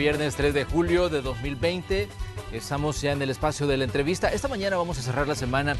viernes 3 de julio de 2020. Estamos ya en el espacio de la entrevista. Esta mañana vamos a cerrar la semana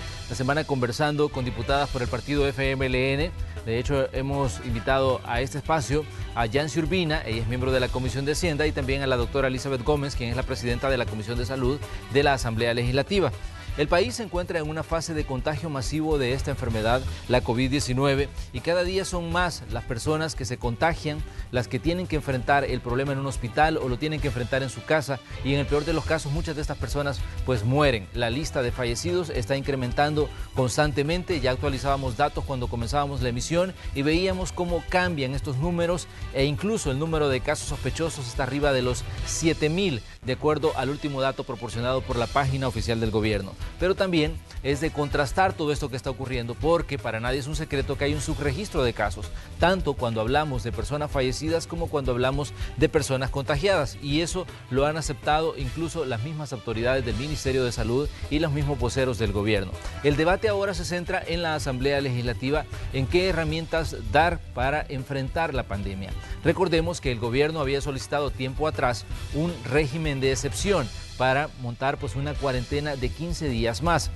conversando con diputadas por el partido FMLN. De hecho, hemos invitado a este espacio a Yancy Urbina, ella es miembro de la Comisión de Hacienda, y también a la doctora Elizabeth Gómez, quien es la presidenta de la Comisión de Salud de la Asamblea Legislativa. El país se encuentra en una fase de contagio masivo de esta enfermedad, la COVID-19, y cada día son más las personas que se contagian, las que tienen que enfrentar el problema en un hospital o lo tienen que enfrentar en su casa, y en el peor de los casos muchas de estas personas pues mueren. La lista de fallecidos está incrementando constantemente. Ya actualizábamos datos cuando comenzábamos la emisión y veíamos cómo cambian estos números, e incluso el número de casos sospechosos está arriba de los 7,000, de acuerdo al último dato proporcionado por la página oficial del gobierno. Pero también es de contrastar todo esto que está ocurriendo, porque para nadie es un secreto que hay un subregistro de casos, tanto cuando hablamos de personas fallecidas como cuando hablamos de personas contagiadas, y eso lo han aceptado incluso las mismas autoridades del Ministerio de Salud y los mismos voceros del gobierno. El debate ahora se centra en la Asamblea Legislativa, en qué herramientas dar para enfrentar la pandemia. Recordemos que el gobierno había solicitado tiempo atrás un régimen de excepción para montar pues una cuarentena de 15 días más.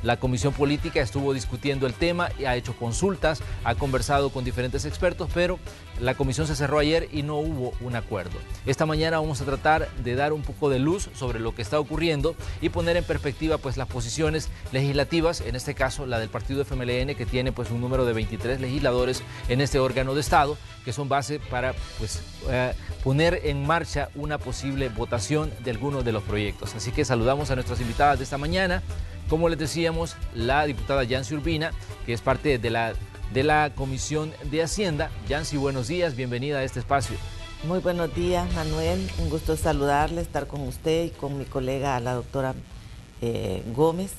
La Comisión Política estuvo discutiendo el tema y ha hecho consultas, ha conversado con diferentes expertos, pero la comisión se cerró ayer y no hubo un acuerdo. Esta mañana vamos a tratar de dar un poco de luz sobre lo que está ocurriendo y poner en perspectiva pues las posiciones legislativas, en este caso la del partido FMLN, que tiene pues un número de 23 legisladores en este órgano de Estado, que son base para pues poner en marcha una posible votación de algunos de los proyectos. Así que saludamos a nuestras invitadas de esta mañana. Como les decíamos, la diputada Yancy Urbina, que es parte de la Comisión de Hacienda. Yancy, buenos días, bienvenida a este espacio. Muy buenos días, Manuel, un gusto saludarle, estar con usted y con mi colega, la doctora Gómez,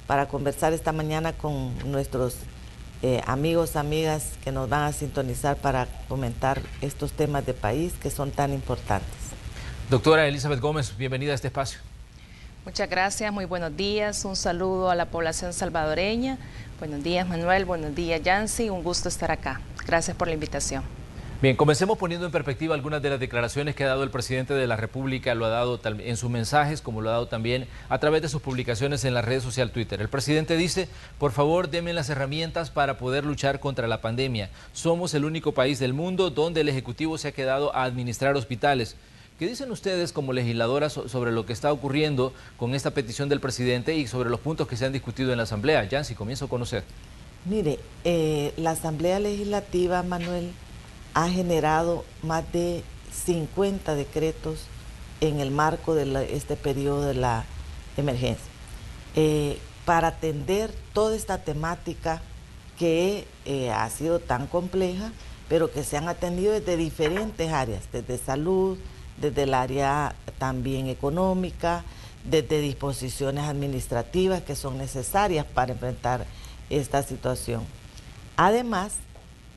para conversar esta mañana con nuestros amigos, amigas que nos van a sintonizar para comentar estos temas de país que son tan importantes. Doctora Elizabeth Gómez, bienvenida a este espacio. Muchas gracias, muy buenos días, un saludo a la población salvadoreña. Buenos días, Manuel, buenos días, Yancy, un gusto estar acá. Gracias por la invitación. Bien, comencemos poniendo en perspectiva algunas de las declaraciones que ha dado el presidente de la República, lo ha dado en sus mensajes, como lo ha dado también a través de sus publicaciones en la red social Twitter. El presidente dice: por favor, denme las herramientas para poder luchar contra la pandemia. Somos el único país del mundo donde el Ejecutivo se ha quedado a administrar hospitales. ¿Qué dicen ustedes como legisladoras sobre lo que está ocurriendo con esta petición del presidente y sobre los puntos que se han discutido en la Asamblea? Yancy, comienzo con usted. Mire, la Asamblea Legislativa, Manuel, ha generado más de 50 decretos en el marco de este periodo de la emergencia, para atender toda esta temática que ha sido tan compleja, pero que se han atendido desde diferentes áreas, desde salud, desde el área también económica, desde disposiciones administrativas que son necesarias para enfrentar esta situación. Además,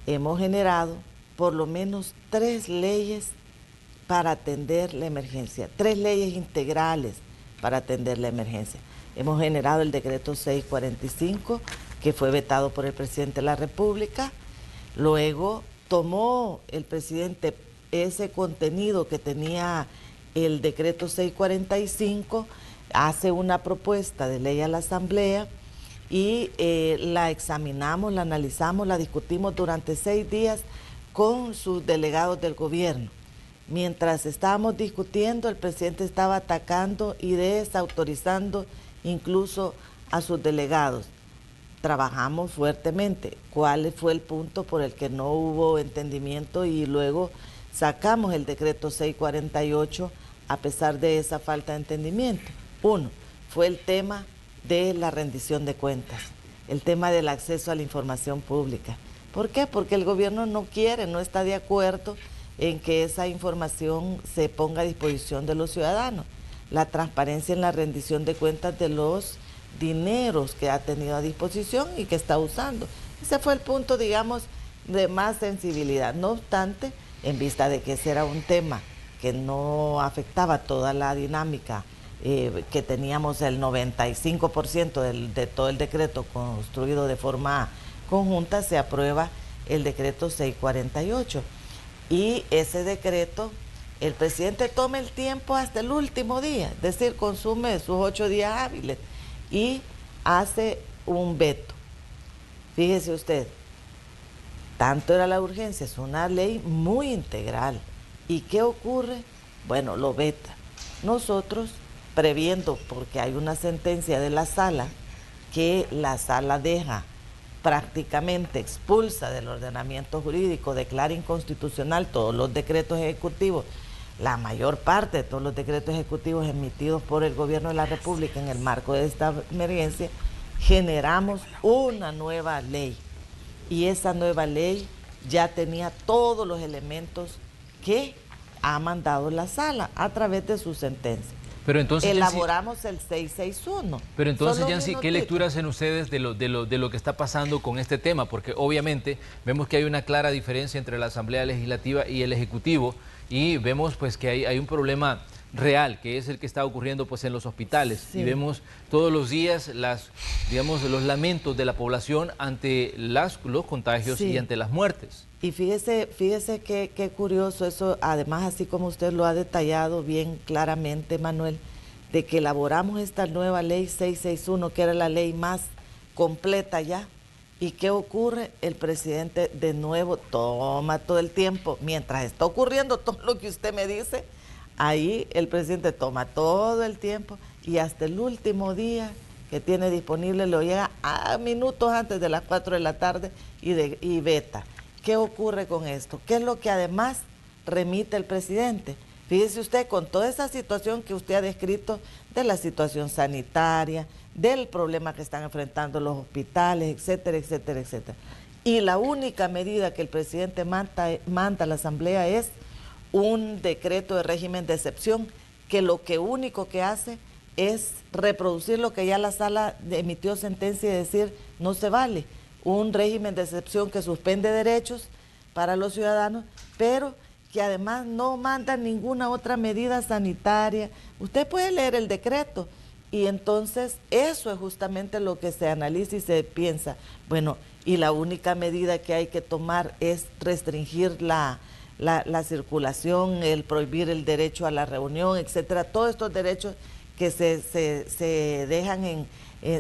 hemos generado por lo menos 3 leyes para atender la emergencia, 3 leyes integrales para atender la emergencia. Hemos generado el decreto 645, que fue vetado por el presidente de la República. Luego tomó el presidente ese contenido que tenía el decreto 645, hace una propuesta de ley a la Asamblea y la examinamos, la analizamos, la discutimos durante 6 días con sus delegados del gobierno. Mientras estábamos discutiendo, el presidente estaba atacando y desautorizando incluso a sus delegados. Trabajamos fuertemente. ¿Cuál fue el punto por el que no hubo entendimiento? Y luego sacamos el decreto 648 a pesar de esa falta de entendimiento. Uno, fue el tema de la rendición de cuentas, el tema del acceso a la información pública. ¿Por qué? Porque el gobierno no quiere, no está de acuerdo en que esa información se ponga a disposición de los ciudadanos. La transparencia en la rendición de cuentas de los dineros que ha tenido a disposición y que está usando. Ese fue el punto, digamos, de más sensibilidad. No obstante, en vista de que ese era un tema que no afectaba toda la dinámica, que teníamos el 95% de todo el decreto construido de forma conjunta, se aprueba el decreto 648. Y ese decreto el presidente toma el tiempo hasta el último día, es decir, consume sus 8 días hábiles y hace un veto. Fíjese usted, tanto era la urgencia, es una ley muy integral. ¿Y qué ocurre? Bueno, lo veta. Nosotros, previendo, porque hay una sentencia de la sala, que la sala deja prácticamente expulsa del ordenamiento jurídico, declara inconstitucional todos los decretos ejecutivos, la mayor parte de todos los decretos ejecutivos emitidos por el gobierno de la República en el marco de esta emergencia, generamos una nueva ley. Y esa nueva ley ya tenía todos los elementos que ha mandado la sala a través de su sentencia. Pero entonces, elaboramos el 661. Pero entonces, Yancy, ¿qué lectura hacen ustedes de lo que está pasando con este tema? Porque obviamente vemos que hay una clara diferencia entre la Asamblea Legislativa y el Ejecutivo, y vemos pues que hay un problema real, que es el que está ocurriendo pues en los hospitales. Sí. Y vemos todos los días los lamentos de la población ante los contagios, sí, y ante las muertes. Y fíjese qué curioso eso, además, así como usted lo ha detallado bien claramente, Manuel, de que elaboramos esta nueva ley 661, que era la ley más completa ya. ¿Y qué ocurre? El presidente de nuevo toma todo el tiempo, mientras está ocurriendo todo lo que usted me dice, ahí el presidente toma todo el tiempo y hasta el último día que tiene disponible lo llega a minutos antes de las 4 de la tarde y veta. ¿Qué ocurre con esto? ¿Qué es lo que además remite el presidente? Fíjese usted, con toda esa situación que usted ha descrito, de la situación sanitaria, del problema que están enfrentando los hospitales, etcétera, etcétera, etcétera. Y la única medida que el presidente manda a la Asamblea es un decreto de régimen de excepción, que lo único que hace es reproducir lo que ya la sala emitió sentencia y decir no se vale. Un régimen de excepción que suspende derechos para los ciudadanos, pero que además no manda ninguna otra medida sanitaria. Usted puede leer el decreto y entonces eso es justamente lo que se analiza y se piensa. Bueno, y la única medida que hay que tomar es restringir la circulación, el prohibir el derecho a la reunión, etcétera. Todos estos derechos que se dejan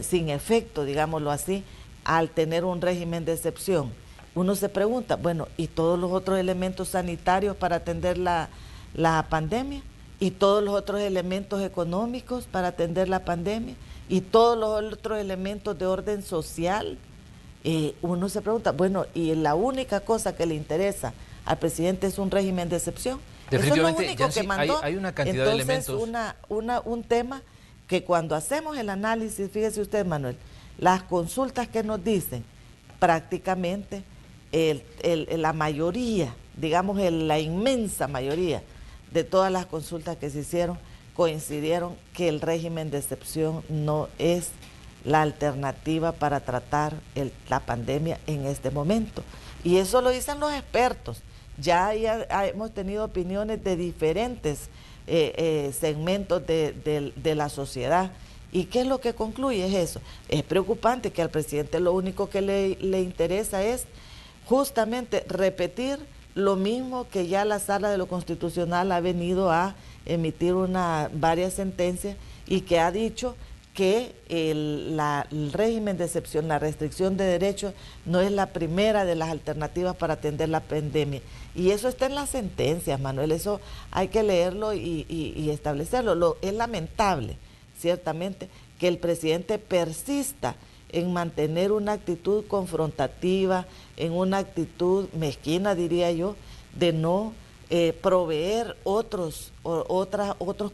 sin efecto, digámoslo así, al tener un régimen de excepción. Uno se pregunta, bueno, ¿y todos los otros elementos sanitarios para atender la pandemia? ¿Y todos los otros elementos económicos para atender la pandemia? ¿Y todos los otros elementos de orden social? Uno se pregunta, bueno, ¿y la única cosa que le interesa al presidente es un régimen de excepción? Definitivamente, eso es lo único que mandó. Hay una cantidad de elementos. Un tema que cuando hacemos el análisis, fíjese usted, Manuel, las consultas que nos dicen, prácticamente la mayoría, digamos la inmensa mayoría de todas las consultas que se hicieron coincidieron que el régimen de excepción no es la alternativa para tratar la pandemia en este momento. Y eso lo dicen los expertos. Ya hemos tenido opiniones de diferentes segmentos de la sociedad. ¿Y qué es lo que concluye? Es eso. Es preocupante que al presidente lo único que le interesa es justamente repetir lo mismo que ya la Sala de lo Constitucional ha venido a emitir varias sentencias y que ha dicho que el régimen de excepción, la restricción de derechos, no es la primera de las alternativas para atender la pandemia. Y eso está en las sentencias, Manuel, eso hay que leerlo y establecerlo. Es lamentable, ciertamente, que el presidente persista en mantener una actitud confrontativa, en una actitud mezquina, diría yo, de no proveer otros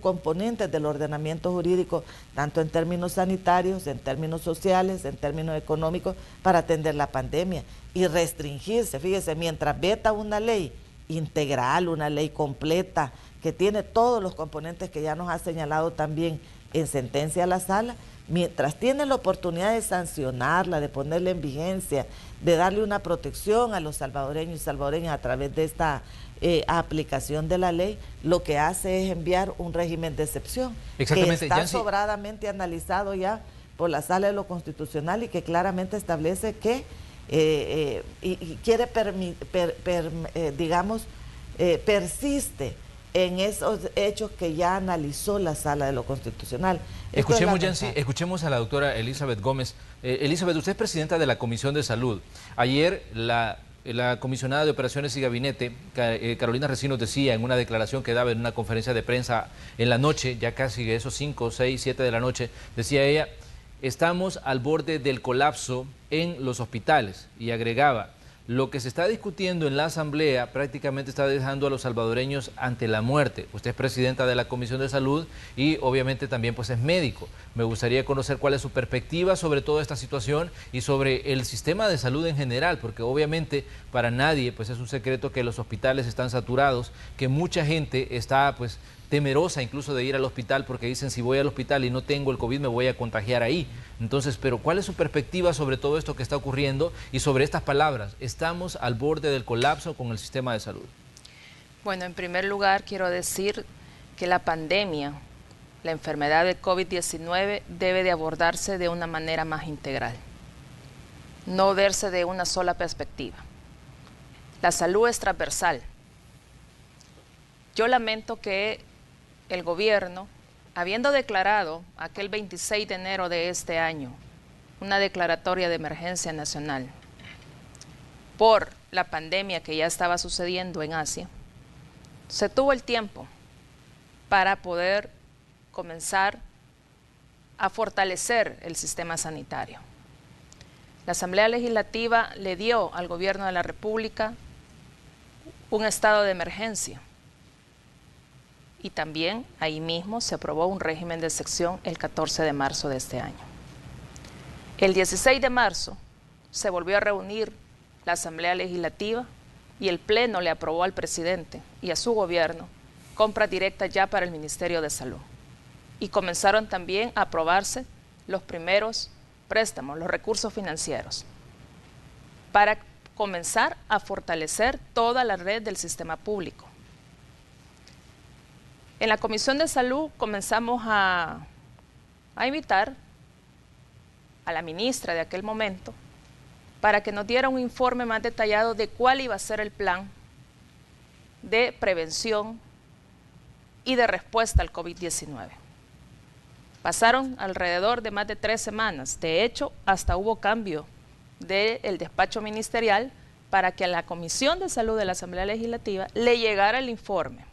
componentes del ordenamiento jurídico, tanto en términos sanitarios, en términos sociales, en términos económicos, para atender la pandemia y restringirse. Fíjese, mientras veta una ley integral, una ley completa, que tiene todos los componentes que ya nos ha señalado también en sentencia a la sala, mientras tiene la oportunidad de sancionarla, de ponerla en vigencia, de darle una protección a los salvadoreños y salvadoreñas a través de esta aplicación de la ley, lo que hace es enviar un régimen de excepción que está sobradamente analizado ya por la Sala de lo Constitucional y que claramente establece que y quiere persiste en esos hechos que ya analizó la Sala de lo Constitucional. Escuchemos, Yancy, escuchemos a la doctora Elizabeth Gómez. Elizabeth, usted es presidenta de la Comisión de Salud. Ayer la comisionada de Operaciones y Gabinete, Carolina Recinos, decía en una declaración que daba en una conferencia de prensa en la noche, ya casi esos 5, 6, 7 de la noche, decía ella, estamos al borde del colapso en los hospitales, y agregaba, lo que se está discutiendo en la Asamblea prácticamente está dejando a los salvadoreños ante la muerte. Usted es presidenta de la Comisión de Salud y obviamente también pues es médico. Me gustaría conocer cuál es su perspectiva sobre toda esta situación y sobre el sistema de salud en general, porque obviamente para nadie pues es un secreto que los hospitales están saturados, que mucha gente está pues temerosa incluso de ir al hospital porque dicen, si voy al hospital y no tengo el COVID me voy a contagiar ahí. Entonces, pero ¿cuál es su perspectiva sobre todo esto que está ocurriendo y sobre estas palabras? Estamos al borde del colapso con el sistema de salud. Bueno, en primer lugar quiero decir que la pandemia, la enfermedad de COVID-19 debe de abordarse de una manera más integral, no verse de una sola perspectiva. La salud es transversal. Yo lamento que el gobierno, habiendo declarado aquel 26 de enero de este año una declaratoria de emergencia nacional por la pandemia que ya estaba sucediendo en Asia, se tuvo el tiempo para poder comenzar a fortalecer el sistema sanitario. La Asamblea Legislativa le dio al gobierno de la República un estado de emergencia. Y también ahí mismo se aprobó un régimen de excepción el 14 de marzo de este año. El 16 de marzo se volvió a reunir la Asamblea Legislativa y el Pleno le aprobó al presidente y a su gobierno compras directas ya para el Ministerio de Salud. Y comenzaron también a aprobarse los primeros préstamos, los recursos financieros, para comenzar a fortalecer toda la red del sistema público. En la Comisión de Salud comenzamos a invitar a la ministra de aquel momento para que nos diera un informe más detallado de cuál iba a ser el plan de prevención y de respuesta al COVID-19. Pasaron alrededor de más de 3 semanas. De hecho, hasta hubo cambio del despacho ministerial para que a la Comisión de Salud de la Asamblea Legislativa le llegara el informe,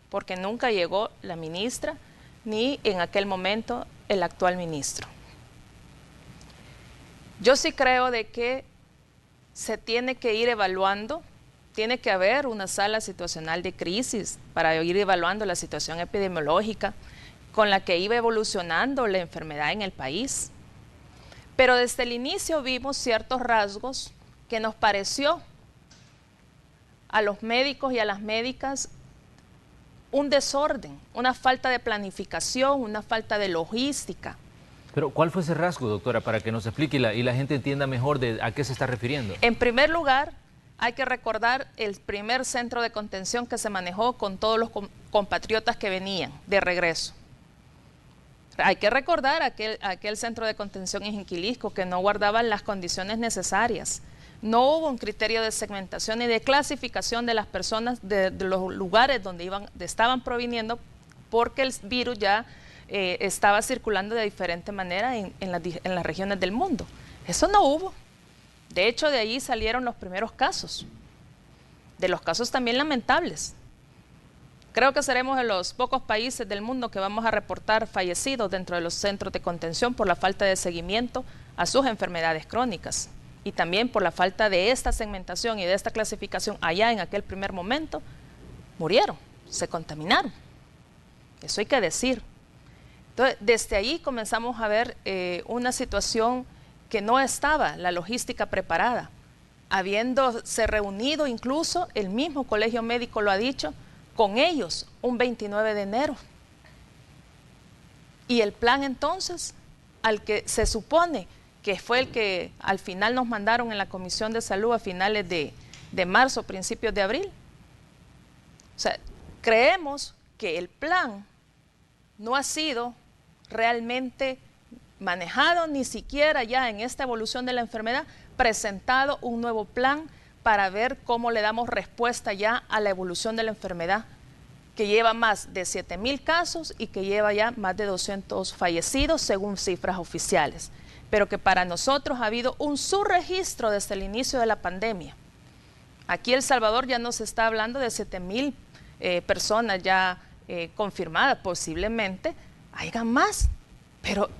porque nunca llegó la ministra ni en aquel momento el actual ministro. Yo sí creo de que se tiene que ir evaluando, tiene que haber una sala situacional de crisis para ir evaluando la situación epidemiológica con la que iba evolucionando la enfermedad en el país. Pero desde el inicio vimos ciertos rasgos que nos pareció a los médicos y a las médicas un desorden, una falta de planificación, una falta de logística. Pero ¿cuál fue ese rasgo, doctora, para que nos explique y la gente entienda mejor a qué se está refiriendo? En primer lugar, hay que recordar el primer centro de contención que se manejó con todos los compatriotas que venían de regreso. Hay que recordar aquel centro de contención en Jinquilisco que no guardaban las condiciones necesarias. No hubo un criterio de segmentación y de clasificación de las personas de los lugares donde estaban proviniendo, porque el virus ya estaba circulando de diferente manera en las regiones del mundo. Eso no hubo. De hecho, de ahí salieron los primeros casos, de los casos también lamentables. Creo que seremos de los pocos países del mundo que vamos a reportar fallecidos dentro de los centros de contención por la falta de seguimiento a sus enfermedades crónicas. Y también por la falta de esta segmentación y de esta clasificación allá en aquel primer momento, murieron, se contaminaron. Eso hay que decir. Entonces, desde ahí comenzamos a ver una situación que no estaba la logística preparada. Habiéndose reunido incluso, el mismo Colegio Médico lo ha dicho, con ellos un 29 de enero. Y el plan entonces, al que se supone que fue el que al final nos mandaron en la Comisión de Salud a finales de marzo, principios de abril. O sea, creemos que el plan no ha sido realmente manejado, ni siquiera ya en esta evolución de la enfermedad, presentado un nuevo plan para ver cómo le damos respuesta ya a la evolución de la enfermedad, que lleva más de 7.000 casos y que lleva ya más de 200 fallecidos según cifras oficiales, pero que para nosotros ha habido un subregistro desde el inicio de la pandemia. Aquí El Salvador ya nos está hablando de 7.000 personas ya confirmadas, posiblemente hayan más, pero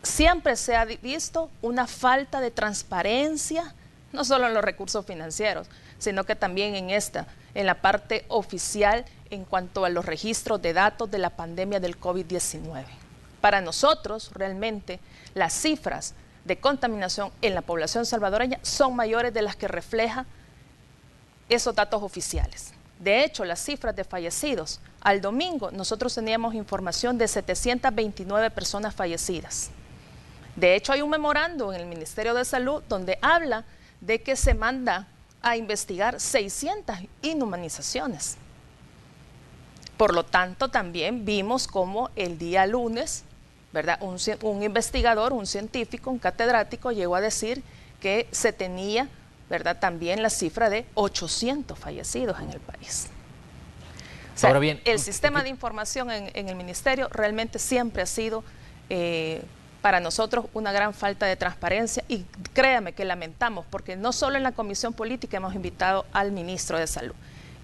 siempre se ha visto una falta de transparencia, no solo en los recursos financieros, sino que también en la parte oficial en cuanto a los registros de datos de la pandemia del COVID-19. Para nosotros, realmente, las cifras de contaminación en la población salvadoreña son mayores de las que reflejan esos datos oficiales. De hecho, las cifras de fallecidos, al domingo nosotros teníamos información de 729 personas fallecidas. De hecho, hay un memorando en el Ministerio de Salud donde habla de que se manda a investigar 600 inhumanizaciones. Por lo tanto, también vimos como el día lunes, ¿verdad?, un investigador, un científico, un catedrático llegó a decir que se tenía, ¿verdad?, también la cifra de 800 fallecidos en el país. O sea, ahora bien, el sistema de información en el ministerio realmente siempre ha sido para nosotros una gran falta de transparencia, y créame que lamentamos, porque no solo en la Comisión Política hemos invitado al ministro de Salud.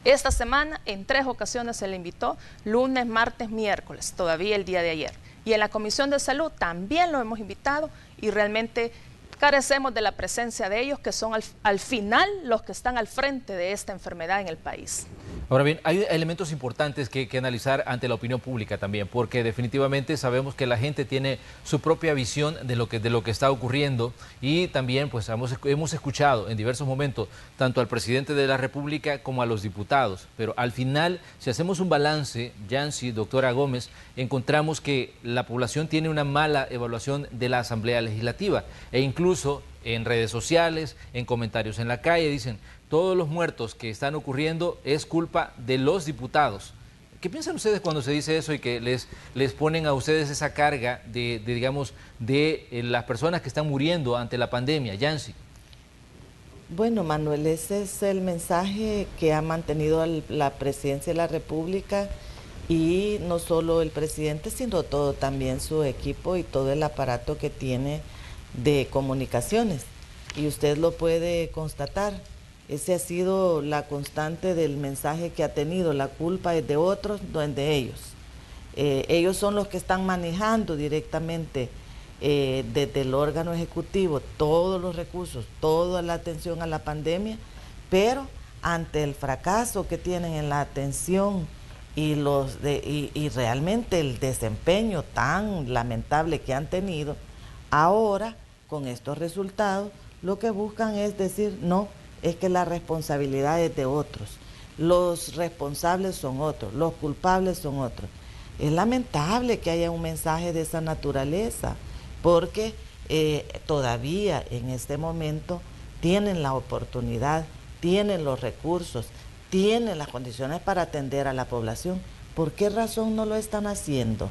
Esta semana en 3 ocasiones se le invitó, lunes, martes, miércoles, todavía el día de ayer. Y en la Comisión de Salud también lo hemos invitado y realmente carecemos de la presencia de ellos, que son al final los que están al frente de esta enfermedad en el país. Ahora bien, hay elementos importantes que analizar ante la opinión pública también, porque definitivamente sabemos que la gente tiene su propia visión de lo que está ocurriendo, y también pues hemos escuchado en diversos momentos tanto al presidente de la República como a los diputados, pero al final, si hacemos un balance, Yancy, doctora Gómez, encontramos que la población tiene una mala evaluación de la Asamblea Legislativa, e incluso en redes sociales, en comentarios en la calle, dicen: todos los muertos que están ocurriendo es culpa de los diputados. ¿Qué piensan ustedes cuando se dice eso y que les ponen a ustedes esa carga de las personas que están muriendo ante la pandemia? Yancy. Bueno, Manuel, ese es el mensaje que ha mantenido la presidencia de la República, y no solo el presidente, sino todo también su equipo y todo el aparato que tiene de comunicaciones. Y usted lo puede constatar. Ese ha sido la constante del mensaje que ha tenido. La culpa es de otros, no es de ellos. Ellos son los que están manejando directamente desde el órgano ejecutivo todos los recursos, toda la atención a la pandemia, pero ante el fracaso que tienen en la atención y realmente el desempeño tan lamentable que han tenido, ahora con estos resultados lo que buscan es decir: no, es que la responsabilidad es de otros, los responsables son otros, los culpables son otros. Es lamentable que haya un mensaje de esa naturaleza, porque todavía en este momento tienen la oportunidad, tienen los recursos, tienen las condiciones para atender a la población. ¿Por qué razón no lo están haciendo?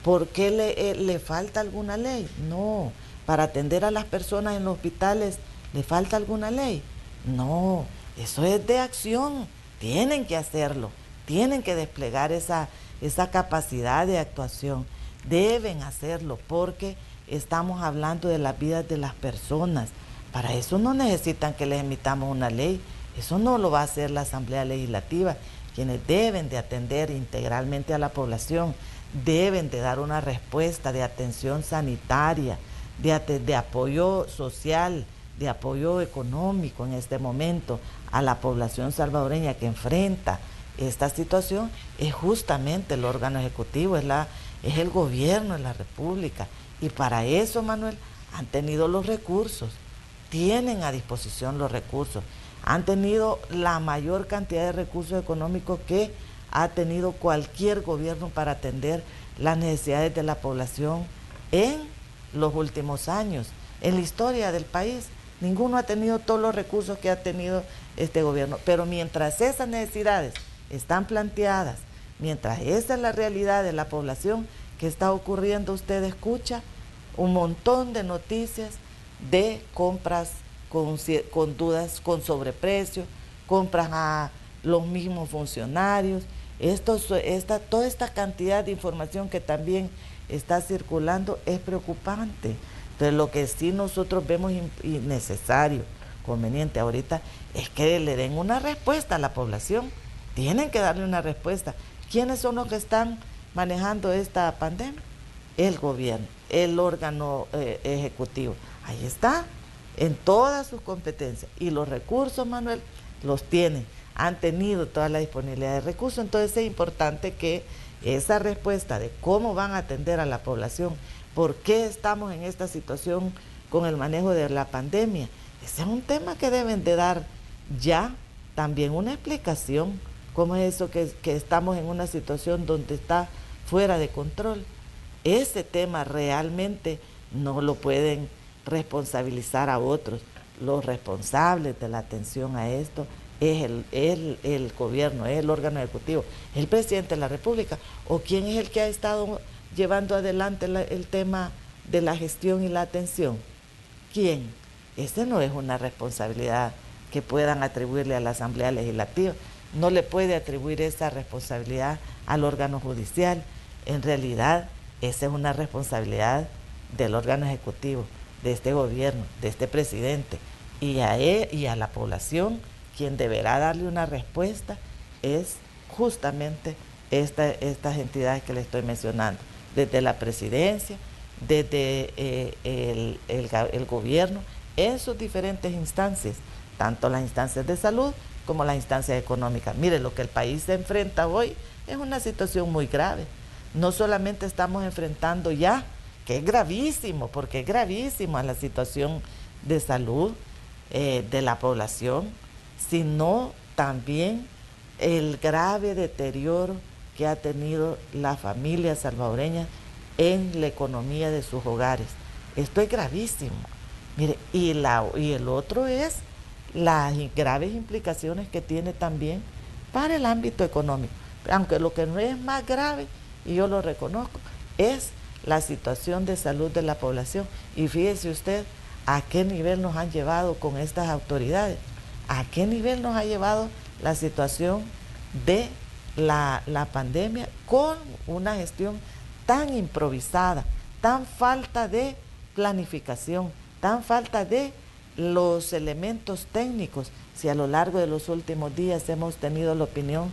¿Por qué le falta alguna ley? No. ¿Para atender a las personas en los hospitales le falta alguna ley? No, eso es de acción. Tienen que hacerlo, tienen que desplegar esa capacidad de actuación. Deben hacerlo, porque estamos hablando de las vidas de las personas. Para eso no necesitan que les emitamos una ley. Eso no lo va a hacer la Asamblea Legislativa. Quienes deben de atender integralmente a la población, deben de dar una respuesta de atención sanitaria, de apoyo social, de apoyo económico en este momento a la población salvadoreña que enfrenta esta situación, es justamente el órgano ejecutivo, es el gobierno de la República. Y para eso, Manuel, han tenido los recursos, tienen a disposición los recursos, han tenido la mayor cantidad de recursos económicos que ha tenido cualquier gobierno para atender las necesidades de la población en los últimos años. En la historia del país, ninguno ha tenido todos los recursos que ha tenido este gobierno. Pero mientras esas necesidades están planteadas, mientras esa es la realidad de la población que está ocurriendo, usted escucha un montón de noticias de compras con dudas, con sobreprecio, compras a los mismos funcionarios, Toda esta cantidad de información que también está circulando es preocupante. Entonces, lo que sí nosotros vemos innecesario, conveniente ahorita, es que le den una respuesta a la población. Tienen que darle una respuesta. ¿Quiénes son los que están manejando esta pandemia? El gobierno, el órgano ejecutivo. Ahí está, en todas sus competencias. Y los recursos, Manuel, los tienen. Han tenido toda la disponibilidad de recursos. Entonces es importante que esa respuesta de cómo van a atender a la población, por qué estamos en esta situación con el manejo de la pandemia, ese es un tema que deben de dar ya también una explicación. ¿Cómo es eso que estamos en una situación donde está fuera de control? Ese tema realmente no lo pueden responsabilizar a otros. Los responsables de la atención a esto es el gobierno, es el órgano ejecutivo, el presidente de la República, o quién es el que ha estado llevando adelante el tema de la gestión y la atención. ¿Quién? Esa no es una responsabilidad que puedan atribuirle a la Asamblea Legislativa. No le puede atribuir esa responsabilidad al órgano judicial. En realidad, esa es una responsabilidad del órgano ejecutivo, de este gobierno, de este presidente, y a él y a la población. Quien deberá darle una respuesta es justamente estas entidades que le estoy mencionando, desde la presidencia, desde el gobierno, en sus diferentes instancias, tanto las instancias de salud como las instancias económicas. Mire, lo que el país se enfrenta hoy es una situación muy grave. No solamente estamos enfrentando ya, que es gravísimo, porque es gravísima la situación de salud de la población, sino también el grave deterioro que ha tenido la familia salvadoreña en la economía de sus hogares. Esto es gravísimo. Mire, y el otro es las graves implicaciones que tiene también para el ámbito económico. Aunque lo que no es más grave, y yo lo reconozco, es la situación de salud de la población. Y fíjese usted a qué nivel nos han llevado con estas autoridades, a qué nivel nos ha llevado la situación de la pandemia, con una gestión tan improvisada, tan falta de planificación, tan falta de los elementos técnicos. Si a lo largo de los últimos días hemos tenido la opinión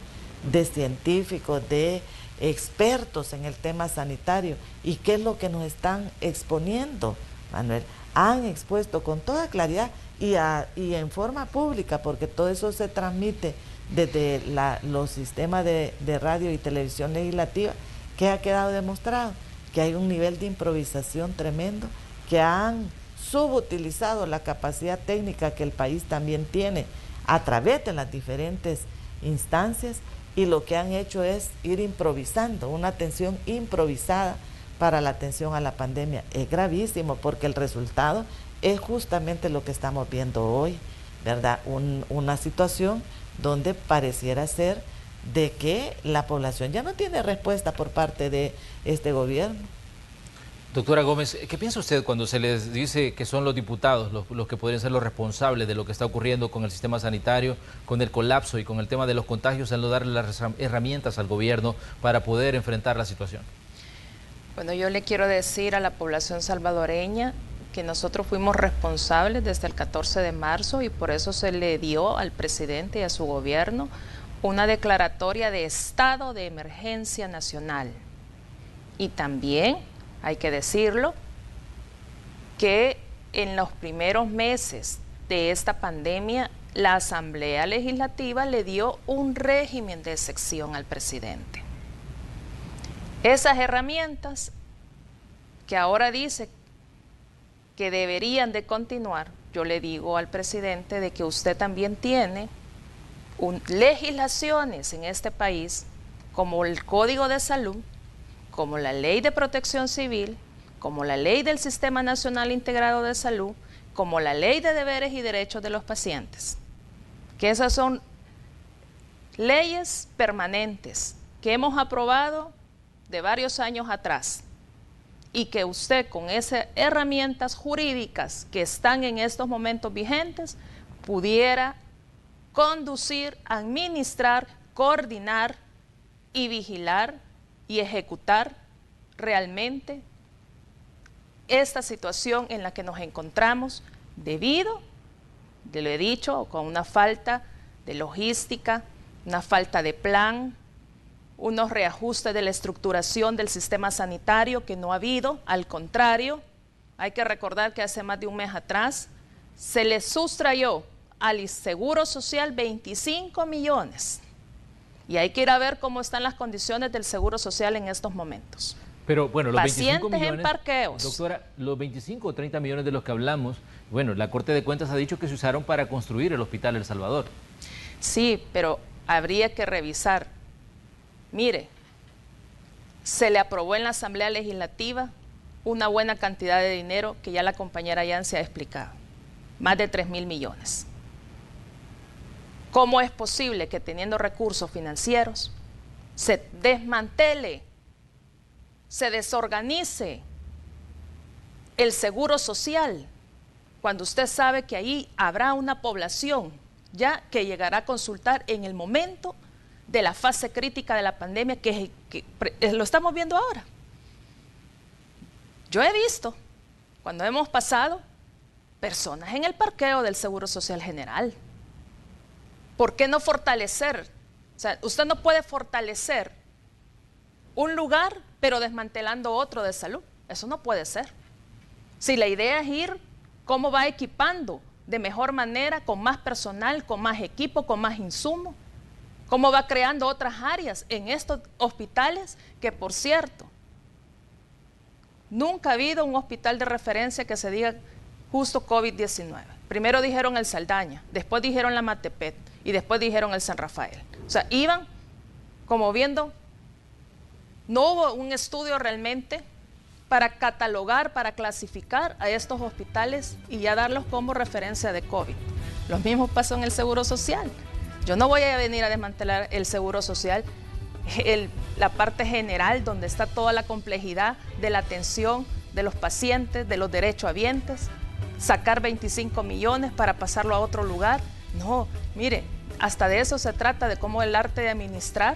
de científicos, de expertos en el tema sanitario, y qué es lo que nos están exponiendo, Manuel, han expuesto con toda claridad y en forma pública, porque todo eso se transmite desde los sistemas de radio y televisión legislativa, que ha quedado demostrado que hay un nivel de improvisación tremendo, que han subutilizado la capacidad técnica que el país también tiene a través de las diferentes instancias, y lo que han hecho es ir improvisando, una atención improvisada para la atención a la pandemia. Es gravísimo, porque el resultado es justamente lo que estamos viendo hoy, ¿verdad? Una situación donde pareciera ser de que la población ya no tiene respuesta por parte de este gobierno. Doctora Gómez, ¿qué piensa usted cuando se les dice que son los diputados los que podrían ser los responsables de lo que está ocurriendo con el sistema sanitario, con el colapso y con el tema de los contagios, al no darle las herramientas al gobierno para poder enfrentar la situación? Bueno, yo le quiero decir a la población salvadoreña que nosotros fuimos responsables desde el 14 de marzo y por eso se le dio al presidente y a su gobierno una declaratoria de estado de emergencia nacional. Y también, hay que decirlo, que en los primeros meses de esta pandemia, la Asamblea Legislativa le dio un régimen de excepción al presidente. Esas herramientas que ahora dice que deberían de continuar, yo le digo al presidente de que usted también tiene legislaciones en este país, como el Código de Salud, como la Ley de Protección Civil, como la Ley del Sistema Nacional Integrado de Salud, como la Ley de Deberes y Derechos de los Pacientes, que esas son leyes permanentes que hemos aprobado de varios años atrás, y que usted con esas herramientas jurídicas que están en estos momentos vigentes pudiera conducir, administrar, coordinar y vigilar y ejecutar realmente esta situación en la que nos encontramos debido, te lo he dicho, con una falta de logística, una falta de plan, unos reajustes de la estructuración del sistema sanitario que no ha habido. Al contrario, hay que recordar que hace más de un mes atrás se le sustrayó al Seguro Social 25 millones. Y hay que ir a ver cómo están las condiciones del Seguro Social en estos momentos. Pero bueno, los pacientes 25 millones, en parqueos. Doctora, los 25 o 30 millones de los que hablamos, bueno, la Corte de Cuentas ha dicho que se usaron para construir el Hospital El Salvador. Sí, pero habría que revisar. Mire, se le aprobó en la Asamblea Legislativa una buena cantidad de dinero que ya la compañera Yancy ha explicado, más de 3.000 millones. ¿Cómo es posible que teniendo recursos financieros se desmantele, se desorganice el seguro social, cuando usted sabe que ahí habrá una población ya que llegará a consultar en el momento de la fase crítica de la pandemia que lo estamos viendo ahora? Yo he visto, cuando hemos pasado, personas en el parqueo del Seguro Social General. ¿Por qué no fortalecer? O sea, usted no puede fortalecer un lugar, pero desmantelando otro de salud. Eso no puede ser. Si la idea es ir, ¿cómo va equipando de mejor manera, con más personal, con más equipo, con más insumos? ¿Cómo va creando otras áreas en estos hospitales que, por cierto, nunca ha habido un hospital de referencia que se diga justo COVID-19? Primero dijeron el Saldaña, después dijeron la Matepet y después dijeron el San Rafael. O sea, iban como viendo, no hubo un estudio realmente para catalogar, para clasificar a estos hospitales y ya darlos como referencia de COVID. Lo mismo pasó en el Seguro Social. Yo no voy a venir a desmantelar el Seguro Social, la parte general donde está toda la complejidad de la atención de los pacientes, de los derechohabientes, sacar 25 millones para pasarlo a otro lugar. No, mire, hasta de eso se trata, de cómo el arte de administrar,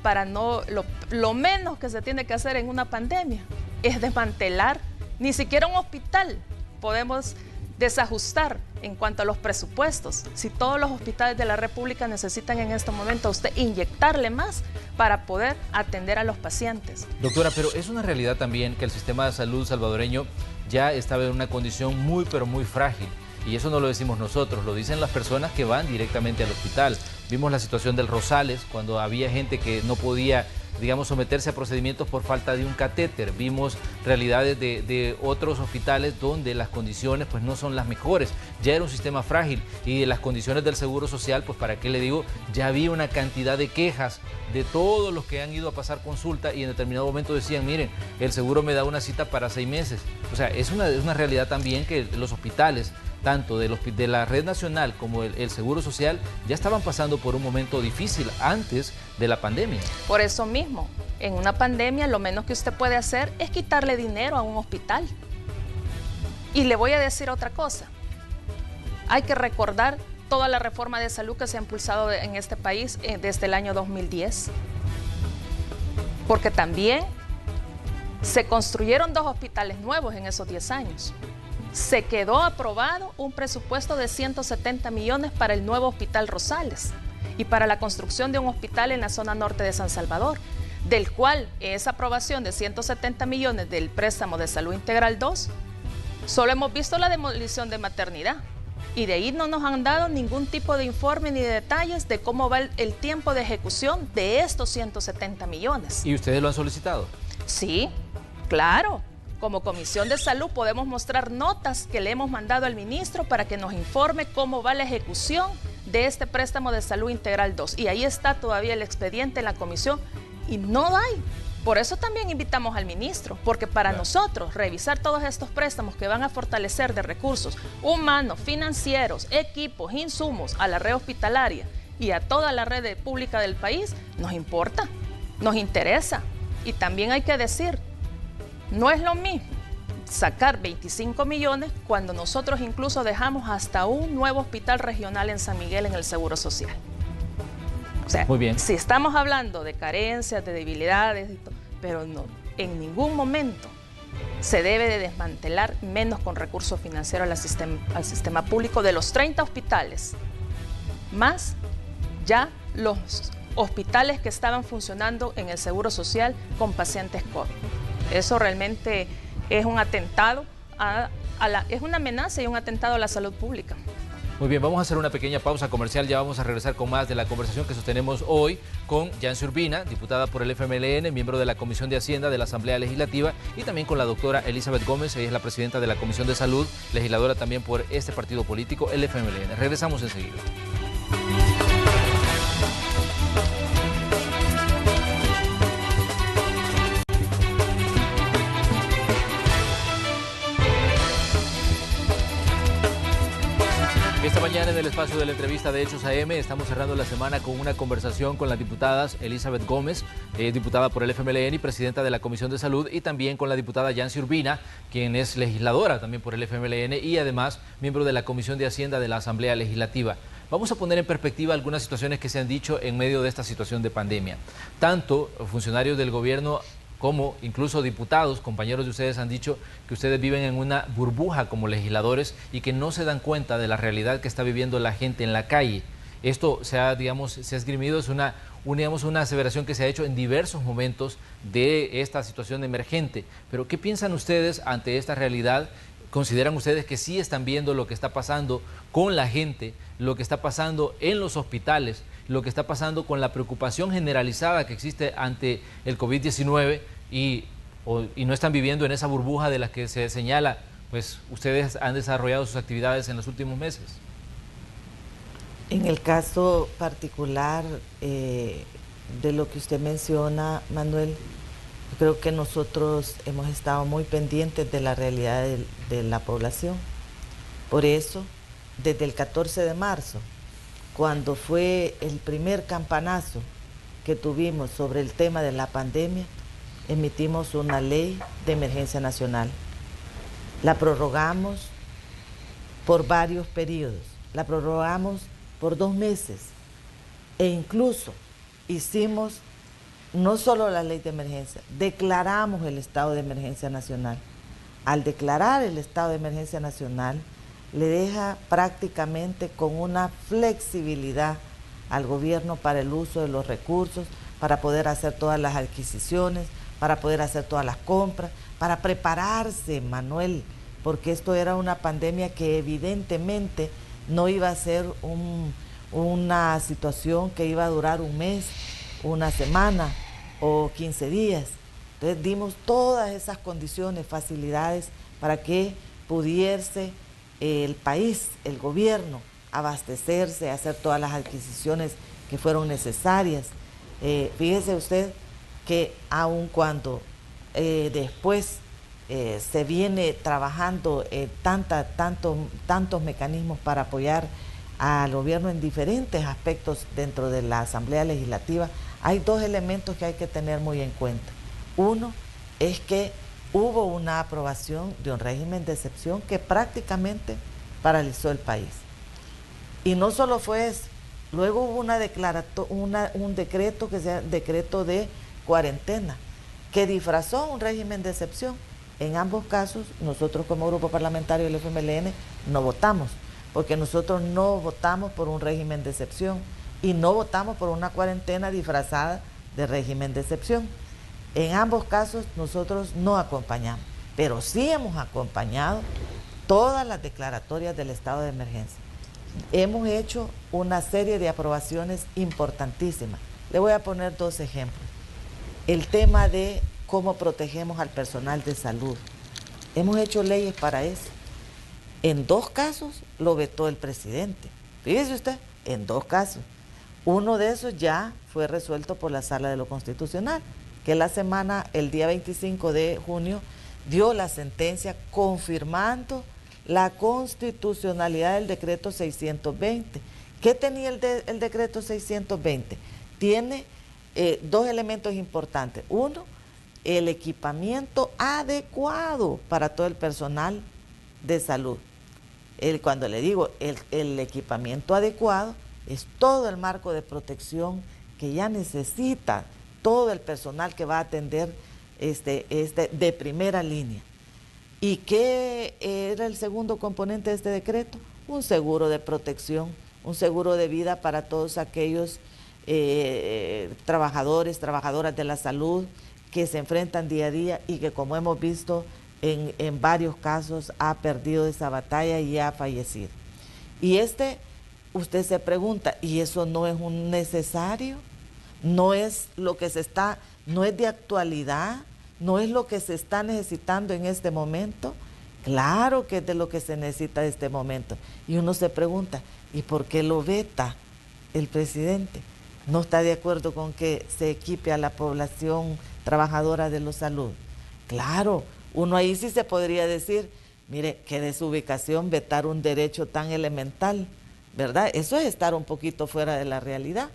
para no, lo menos que se tiene que hacer en una pandemia es desmantelar, ni siquiera un hospital podemos desajustar en cuanto a los presupuestos. Si todos los hospitales de la República necesitan en este momento a usted inyectarle más para poder atender a los pacientes. Doctora, pero es una realidad también que el sistema de salud salvadoreño ya estaba en una condición muy, pero muy frágil. Y eso no lo decimos nosotros, lo dicen las personas que van directamente al hospital. Vimos la situación del Rosales, cuando había gente que no podía, digamos, someterse a procedimientos por falta de un catéter. Vimos realidades de otros hospitales donde las condiciones pues no son las mejores. Ya era un sistema frágil, y de las condiciones del Seguro Social, pues para qué le digo, ya había una cantidad de quejas de todos los que han ido a pasar consulta y en determinado momento decían, miren, el seguro me da una cita para 6 meses. O sea, es una realidad también que los hospitales, tanto de la red nacional como el Seguro Social, ya estaban pasando por un momento difícil antes de la pandemia. Por eso mismo, en una pandemia lo menos que usted puede hacer es quitarle dinero a un hospital. Y le voy a decir otra cosa. Hay que recordar toda la reforma de salud que se ha impulsado en este país desde el año 2010. Porque también se construyeron 2 hospitales nuevos en esos 10 años. Se quedó aprobado un presupuesto de 170 millones para el nuevo Hospital Rosales y para la construcción de un hospital en la zona norte de San Salvador, del cual esa aprobación de 170 millones del préstamo de Salud Integral 2, solo hemos visto la demolición de maternidad, y de ahí no nos han dado ningún tipo de informe ni de detalles de cómo va el tiempo de ejecución de estos 170 millones. ¿Y ustedes lo han solicitado? Sí, claro. Como Comisión de Salud podemos mostrar notas que le hemos mandado al ministro para que nos informe cómo va la ejecución de este préstamo de Salud Integral 2. Y ahí está todavía el expediente en la comisión y no hay. Por eso también invitamos al ministro, porque para nosotros revisar todos estos préstamos que van a fortalecer de recursos humanos, financieros, equipos, insumos a la red hospitalaria y a toda la red pública del país, nos importa, nos interesa. Y también hay que decir, no es lo mismo sacar 25 millones cuando nosotros incluso dejamos hasta un nuevo hospital regional en San Miguel en el Seguro Social. O sea, Muy bien. si estamos hablando de carencias, de debilidades, pero no, en ningún momento se debe de desmantelar, menos con recursos financieros al sistema público de los 30 hospitales, más ya los hospitales que estaban funcionando en el Seguro Social con pacientes COVID. Eso realmente es un atentado es una amenaza y un atentado a la salud pública. Muy bien, vamos a hacer una pequeña pausa comercial, ya vamos a regresar con más de la conversación que sostenemos hoy con Yancy Urbina, diputada por el FMLN, miembro de la Comisión de Hacienda de la Asamblea Legislativa, y también con la doctora Elizabeth Gómez, ella es la presidenta de la Comisión de Salud, legisladora también por este partido político, el FMLN. Regresamos enseguida. Esta mañana en el espacio de la entrevista de Hechos AM estamos cerrando la semana con una conversación con las diputadas Elizabeth Gómez, diputada por el FMLN y presidenta de la Comisión de Salud, y también con la diputada Yancy Urbina, quien es legisladora también por el FMLN y además miembro de la Comisión de Hacienda de la Asamblea Legislativa. Vamos a poner en perspectiva algunas situaciones que se han dicho en medio de esta situación de pandemia. Tanto funcionarios del gobierno como incluso diputados, compañeros de ustedes, han dicho que ustedes viven en una burbuja como legisladores y que no se dan cuenta de la realidad que está viviendo la gente en la calle. Esto se ha esgrimido, es una aseveración que se ha hecho en diversos momentos de esta situación emergente. Pero ¿qué piensan ustedes ante esta realidad? ¿Consideran ustedes que sí están viendo lo que está pasando con la gente, lo que está pasando en los hospitales, lo que está pasando con la preocupación generalizada que existe ante el COVID-19 y no están viviendo en esa burbuja de la que se señala, pues ustedes han desarrollado sus actividades en los últimos meses? En el caso particular de lo que usted menciona, Manuel, creo que nosotros hemos estado muy pendientes de la realidad de la población. Por eso, desde el 14 de marzo, cuando fue el primer campanazo que tuvimos sobre el tema de la pandemia, emitimos una ley de emergencia nacional. La prorrogamos por varios periodos, la prorrogamos por 2 meses e incluso hicimos no solo la ley de emergencia, declaramos el estado de emergencia nacional. Al declarar el estado de emergencia nacional, le deja prácticamente con una flexibilidad al gobierno para el uso de los recursos, para poder hacer todas las adquisiciones, para poder hacer todas las compras, para prepararse, Manuel, porque esto era una pandemia que evidentemente no iba a ser una situación que iba a durar un mes, una semana o 15 días. Entonces dimos todas esas condiciones, facilidades para que pudiese el país, el gobierno, abastecerse, hacer todas las adquisiciones que fueron necesarias. Fíjese usted que aun cuando después se viene trabajando tantos mecanismos para apoyar al gobierno en diferentes aspectos dentro de la Asamblea Legislativa, hay 2 elementos que hay que tener muy en cuenta. Uno es que hubo una aprobación de un régimen de excepción que prácticamente paralizó el país. Y no solo fue eso, luego hubo un decreto que se llama decreto de cuarentena, que disfrazó un régimen de excepción. En ambos casos, nosotros como grupo parlamentario del FMLN no votamos, porque nosotros no votamos por un régimen de excepción y no votamos por una cuarentena disfrazada de régimen de excepción. En ambos casos nosotros no acompañamos, pero sí hemos acompañado todas las declaratorias del estado de emergencia. Hemos hecho una serie de aprobaciones importantísimas. Le voy a poner 2 ejemplos. El tema de cómo protegemos al personal de salud. Hemos hecho leyes para eso. En 2 casos lo vetó el presidente. Fíjese usted, en 2 casos. Uno de esos ya fue resuelto por la Sala de lo Constitucional, que el día 25 de junio, dio la sentencia confirmando la constitucionalidad del decreto 620. ¿Qué tenía el decreto 620? Tiene 2 elementos importantes. Uno, el equipamiento adecuado para todo el personal de salud. Cuando le digo el equipamiento adecuado, es todo el marco de protección que ya necesita todo el personal que va a atender de primera línea. ¿Y qué era el segundo componente de este decreto? Un seguro de protección, un seguro de vida para todos aquellos trabajadores, trabajadoras de la salud que se enfrentan día a día y que, como hemos visto en varios casos, ha perdido esa batalla y ha fallecido. Y usted se pregunta, ¿y eso no es un necesario? ¿No es lo que no es de actualidad? ¿No es lo que se está necesitando en este momento? Claro que es de lo que se necesita en este momento. Y uno se pregunta, ¿y por qué lo veta el presidente? ¿No está de acuerdo con que se equipe a la población trabajadora de la salud? Claro, uno ahí sí se podría decir, mire, qué desubicación vetar un derecho tan elemental, ¿verdad? Eso es estar un poquito fuera de la realidad,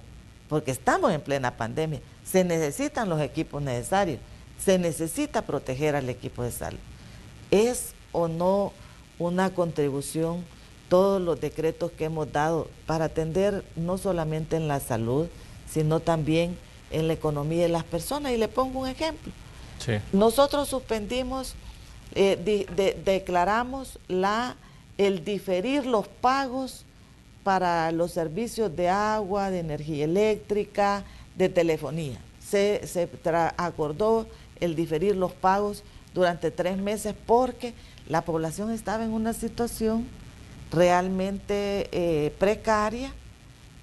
porque estamos en plena pandemia. Se necesitan los equipos necesarios. Se necesita proteger al equipo de salud. ¿Es o no una contribución todos los decretos que hemos dado para atender no solamente en la salud, sino también en la economía de las personas? Y le pongo un ejemplo. Sí. Nosotros suspendimos, declaramos el diferir los pagos para los servicios de agua, de energía eléctrica, de telefonía. Se acordó el diferir los pagos durante 3 meses porque la población estaba en una situación realmente precaria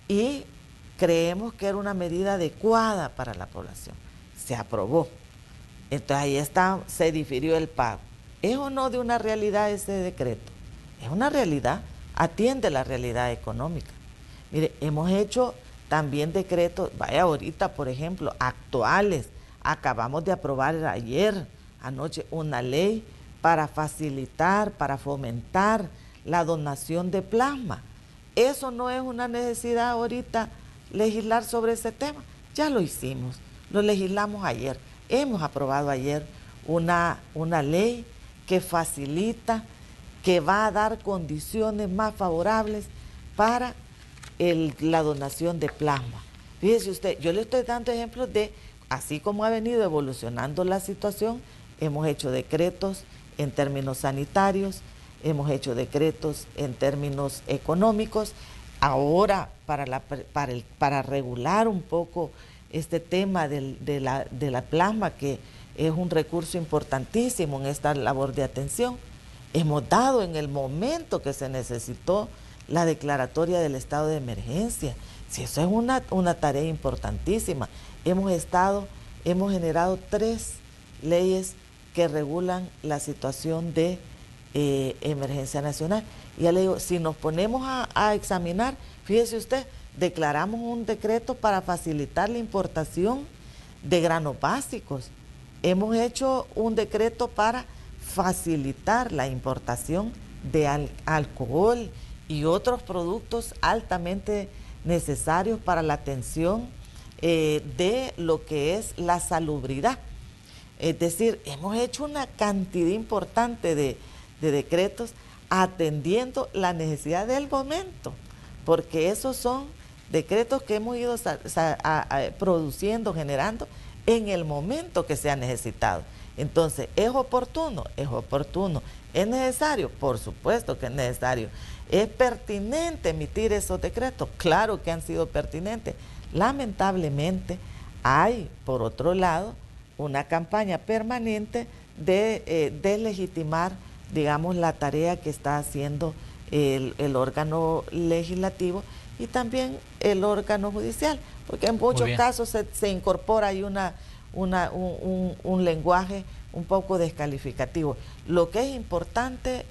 y creemos que era una medida adecuada para la población. Se aprobó. Entonces ahí está, se difirió el pago. ¿Es o no de una realidad ese decreto? Es una realidad, atiende la realidad económica. Mire, hemos hecho también decretos, vaya ahorita por ejemplo, actuales. Acabamos de aprobar anoche, una ley para facilitar, para fomentar la donación de plasma. Eso no es una necesidad ahorita legislar sobre ese tema. Ya lo hicimos, lo legislamos ayer. Hemos aprobado ayer una ley que facilita, que va a dar condiciones más favorables para la donación de plasma. Fíjese usted, yo le estoy dando ejemplos de, así como ha venido evolucionando la situación, hemos hecho decretos en términos sanitarios, hemos hecho decretos en términos económicos. Ahora, para regular un poco este tema de la plasma, que es un recurso importantísimo en esta labor de atención, hemos dado en el momento que se necesitó la declaratoria del estado de emergencia. Si eso es una tarea importantísima. Hemos generado 3 leyes que regulan la situación de emergencia nacional. Y ya le digo, si nos ponemos a examinar, fíjese usted, declaramos un decreto para facilitar la importación de granos básicos. Hemos hecho un decreto para facilitar la importación de alcohol y otros productos altamente necesarios para la atención de lo que es la salubridad. Es decir, hemos hecho una cantidad importante de decretos atendiendo la necesidad del momento, porque esos son decretos que hemos ido produciendo, generando en el momento que se ha necesitado. Entonces, ¿es oportuno? Es oportuno. ¿Es necesario? Por supuesto que es necesario. ¿Es pertinente emitir esos decretos? Claro que han sido pertinentes. Lamentablemente, hay, por otro lado, una campaña permanente de deslegitimar, digamos, la tarea que está haciendo el órgano legislativo y también el órgano judicial, porque en muchos casos se incorpora ahí un lenguaje un poco descalificativo. Lo que es importante,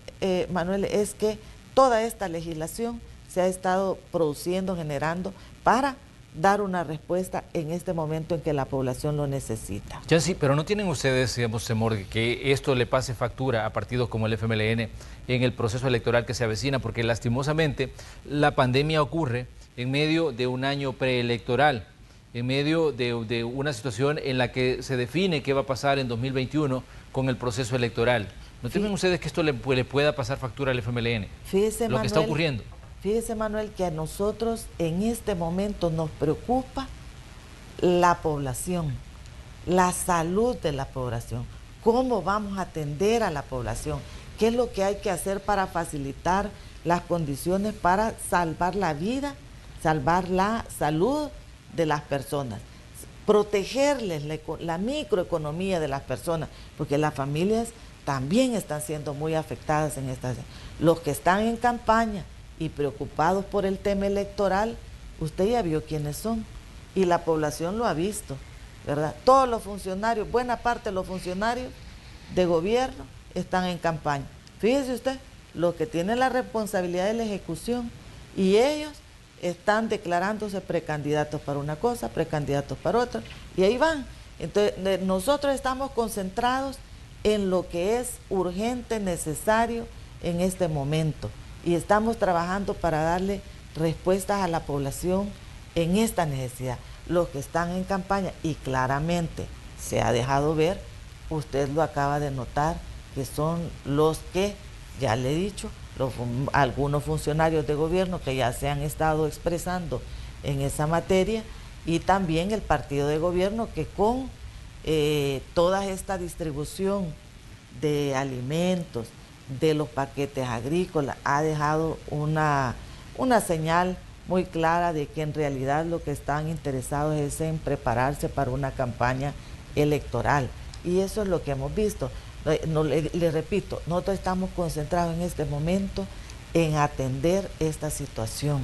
Manuel, es que toda esta legislación se ha estado produciendo, generando para dar una respuesta en este momento en que la población lo necesita. Ya sí, pero ¿no tienen ustedes, digamos, temor de que esto le pase factura a partidos como el FMLN en el proceso electoral que se avecina? Porque lastimosamente la pandemia ocurre en medio de un año preelectoral, en medio de una situación en la que se define qué va a pasar en 2021 con el proceso electoral. ¿No temen ustedes que esto le pueda pasar factura al FMLN? Fíjese, lo que está ocurriendo. Fíjese, Manuel, que a nosotros en este momento nos preocupa la población, la salud de la población, cómo vamos a atender a la población, qué es lo que hay que hacer para facilitar las condiciones para salvar la vida, salvar la salud de las personas, protegerles la microeconomía de las personas, porque las familias también están siendo muy afectadas en esta. Los que están en campaña y preocupados por el tema electoral, usted ya vio quiénes son y la población lo ha visto, ¿verdad? Todos los funcionarios, buena parte de los funcionarios de gobierno están en campaña. Fíjese usted, los que tienen la responsabilidad de la ejecución, y ellos están declarándose precandidatos para una cosa, precandidatos para otra, y ahí van. Entonces, nosotros estamos concentrados en lo que es urgente, necesario en este momento, y estamos trabajando para darle respuestas a la población en esta necesidad. Los que están en campaña, y claramente se ha dejado ver, usted lo acaba de notar, que son los que, ya le he dicho, algunos funcionarios de gobierno que ya se han estado expresando en esa materia, y también el partido de gobierno que con toda esta distribución de alimentos, de los paquetes agrícolas, ha dejado una señal muy clara de que en realidad lo que están interesados es en prepararse para una campaña electoral. Y eso es lo que hemos visto. Le repito, nosotros estamos concentrados en este momento en atender esta situación.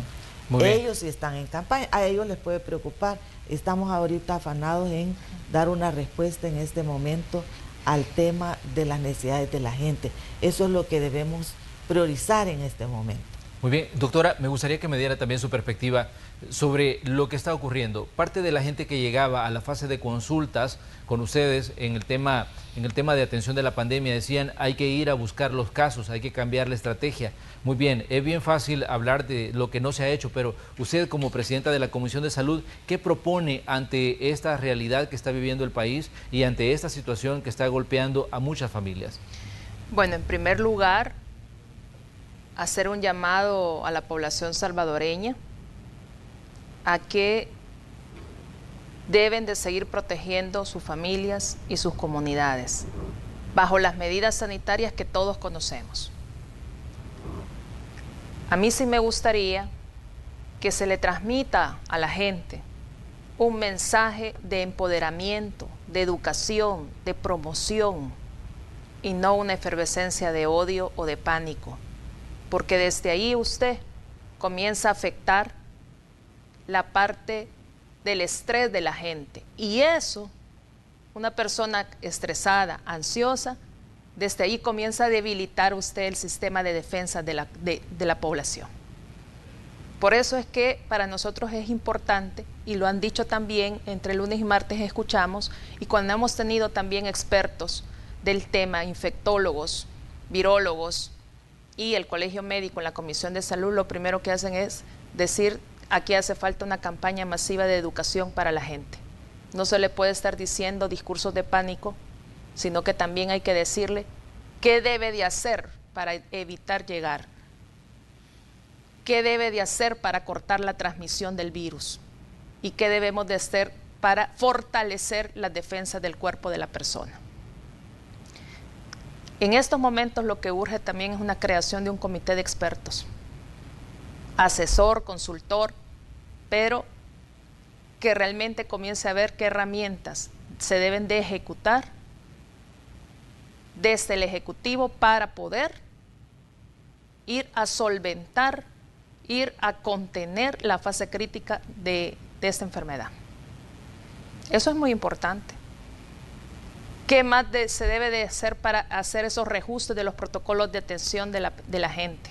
Ellos sí están en campaña, a ellos les puede preocupar. Estamos ahorita afanados en dar una respuesta en este momento al tema de las necesidades de la gente. Eso es lo que debemos priorizar en este momento. Muy bien, doctora, me gustaría que me diera también su perspectiva sobre lo que está ocurriendo. Parte de la gente que llegaba a la fase de consultas con ustedes en el tema de atención de la pandemia decían hay que ir a buscar los casos, hay que cambiar la estrategia. Muy bien, es bien fácil hablar de lo que no se ha hecho, pero usted como presidenta de la Comisión de Salud, ¿qué propone ante esta realidad que está viviendo el país y ante esta situación que está golpeando a muchas familias? Bueno, en primer lugar, hacer un llamado a la población salvadoreña a que deben de seguir protegiendo sus familias y sus comunidades bajo las medidas sanitarias que todos conocemos. A mí sí me gustaría que se le transmita a la gente un mensaje de empoderamiento, de educación, de promoción, y no una efervescencia de odio o de pánico, porque desde ahí usted comienza a afectar la parte del estrés de la gente. Y eso, una persona estresada, ansiosa, desde ahí comienza a debilitar usted el sistema de defensa de la población. Por eso es que para nosotros es importante, y lo han dicho también, entre lunes y martes escuchamos, y cuando hemos tenido también expertos del tema, infectólogos, virólogos, y el Colegio Médico en la Comisión de Salud, lo primero que hacen es decir, aquí hace falta una campaña masiva de educación para la gente. No se le puede estar diciendo discursos de pánico, sino que también hay que decirle qué debe de hacer para evitar llegar, qué debe de hacer para cortar la transmisión del virus y qué debemos de hacer para fortalecer las defensas del cuerpo de la persona. En estos momentos lo que urge también es una creación de un comité de expertos, asesor, consultor, pero que realmente comience a ver qué herramientas se deben de ejecutar desde el Ejecutivo para poder ir a solventar, ir a contener la fase crítica de esta enfermedad. Eso es muy importante. ¿Qué más se debe de hacer para hacer esos reajustes de los protocolos de atención de la gente?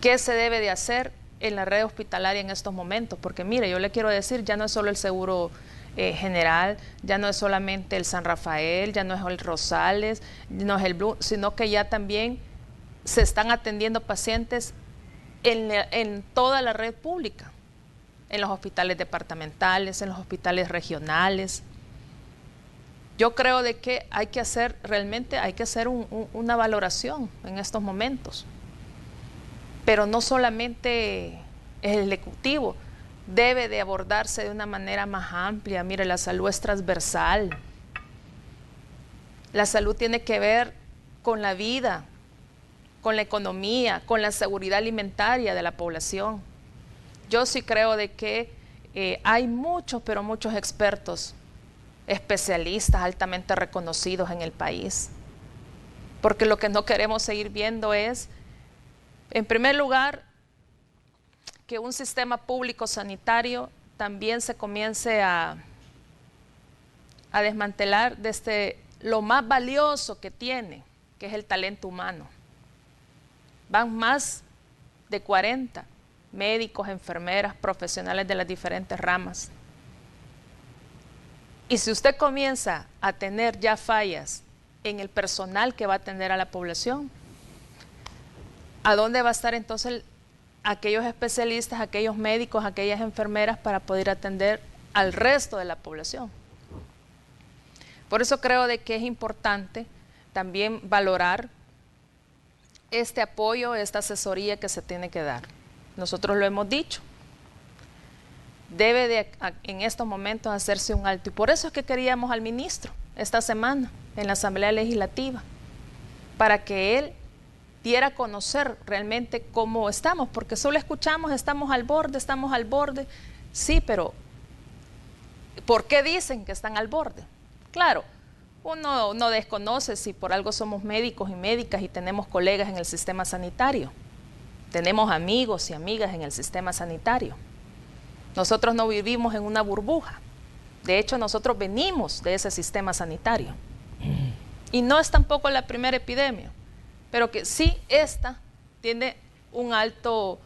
¿Qué se debe de hacer en la red hospitalaria en estos momentos? Porque mire, yo le quiero decir, ya no es solo el Seguro General, ya no es solamente el San Rafael, ya no es el Rosales, no es el Blue, sino que ya también se están atendiendo pacientes en toda la red pública, en los hospitales departamentales, en los hospitales regionales. Yo creo de que hay que hacer, realmente hay que hacer una valoración en estos momentos. Pero no solamente el Ejecutivo, debe de abordarse de una manera más amplia. Mire, la salud es transversal. La salud tiene que ver con la vida, con la economía, con la seguridad alimentaria de la población. Yo sí creo de que hay muchos, pero muchos expertos, especialistas altamente reconocidos en el país. Porque lo que no queremos seguir viendo es, en primer lugar, que un sistema público sanitario también se comience a desmantelar desde lo más valioso que tiene, que es el talento humano. Van más de 40 médicos, enfermeras, profesionales de las diferentes ramas. Y si usted comienza a tener ya fallas en el personal que va a atender a la población, ¿a dónde va a estar entonces aquellos especialistas, aquellos médicos, aquellas enfermeras para poder atender al resto de la población? Por eso creo de que es importante también valorar este apoyo, esta asesoría que se tiene que dar. Nosotros lo hemos dicho, debe de en estos momentos hacerse un alto, y por eso es que queríamos al ministro esta semana en la Asamblea Legislativa, para que él diera a conocer realmente cómo estamos, porque solo escuchamos, estamos al borde, sí, pero ¿por qué dicen que están al borde? Claro, uno no desconoce si por algo somos médicos y médicas y tenemos colegas en el sistema sanitario, tenemos amigos y amigas en el sistema sanitario. Nosotros no vivimos en una burbuja, de hecho nosotros venimos de ese sistema sanitario y no es tampoco la primera epidemia, pero que sí esta tiene un alto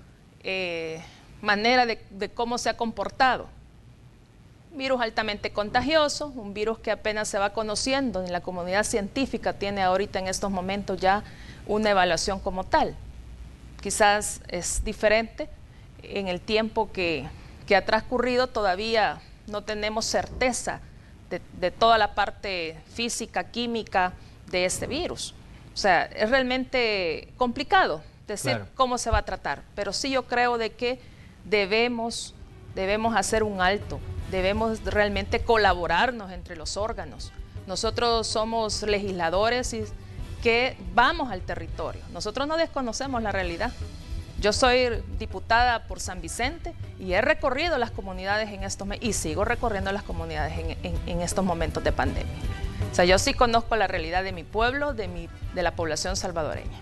manera de cómo se ha comportado. Virus altamente contagioso, un virus que apenas se va conociendo, y la comunidad científica tiene ahorita en estos momentos ya una evaluación como tal. Quizás es diferente en el tiempo que ha transcurrido, todavía no tenemos certeza de toda la parte física, química de este virus. O sea, es realmente complicado decir cómo se va a tratar, pero sí yo creo de que debemos hacer un alto, debemos realmente colaborarnos entre los órganos. Nosotros somos legisladores y que vamos al territorio, nosotros no desconocemos la realidad. Yo soy diputada por San Vicente y he recorrido las comunidades en estos meses y sigo recorriendo las comunidades en estos momentos de pandemia. O sea, yo sí conozco la realidad de mi pueblo, de la población salvadoreña.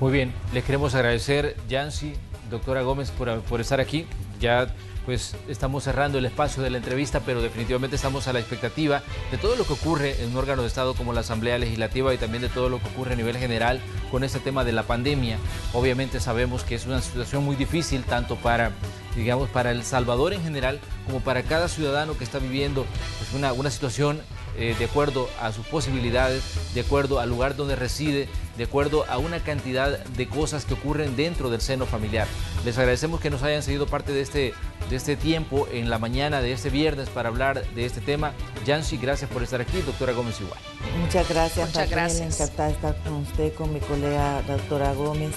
Muy bien, les queremos agradecer, Yancy, doctora Gómez, por estar aquí. Ya pues estamos cerrando el espacio de la entrevista, pero definitivamente estamos a la expectativa de todo lo que ocurre en un órgano de Estado como la Asamblea Legislativa y también de todo lo que ocurre a nivel general con este tema de la pandemia. Obviamente sabemos que es una situación muy difícil tanto para, digamos, para El Salvador en general como para cada ciudadano que está viviendo pues, una situación de acuerdo a sus posibilidades, de acuerdo al lugar donde reside, de acuerdo a una cantidad de cosas que ocurren dentro del seno familiar. Les agradecemos que nos hayan seguido parte de este tiempo en la mañana de este viernes para hablar de este tema. Yancy, gracias por estar aquí, doctora Gómez igual. Muchas gracias. Muchas gracias. Encantada de estar con usted, con mi colega doctora Gómez,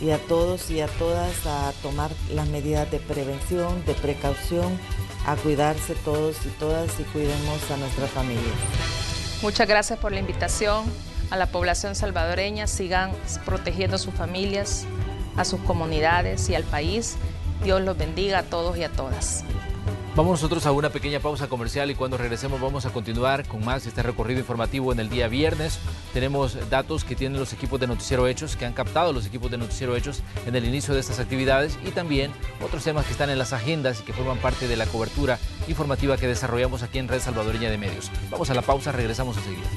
y a todos y a todas a tomar las medidas de prevención, de precaución, a cuidarse todos y todas y cuidemos a nuestras familias. Muchas gracias por la invitación a la población salvadoreña. Sigan protegiendo a sus familias, a sus comunidades y al país. Dios los bendiga a todos y a todas. Vamos nosotros a una pequeña pausa comercial y cuando regresemos vamos a continuar con más este recorrido informativo en el día viernes. Tenemos datos que tienen los equipos de Noticiero Hechos, que han captado los equipos de Noticiero Hechos en el inicio de estas actividades y también otros temas que están en las agendas y que forman parte de la cobertura informativa que desarrollamos aquí en Red Salvadoreña de Medios. Vamos a la pausa, regresamos enseguida.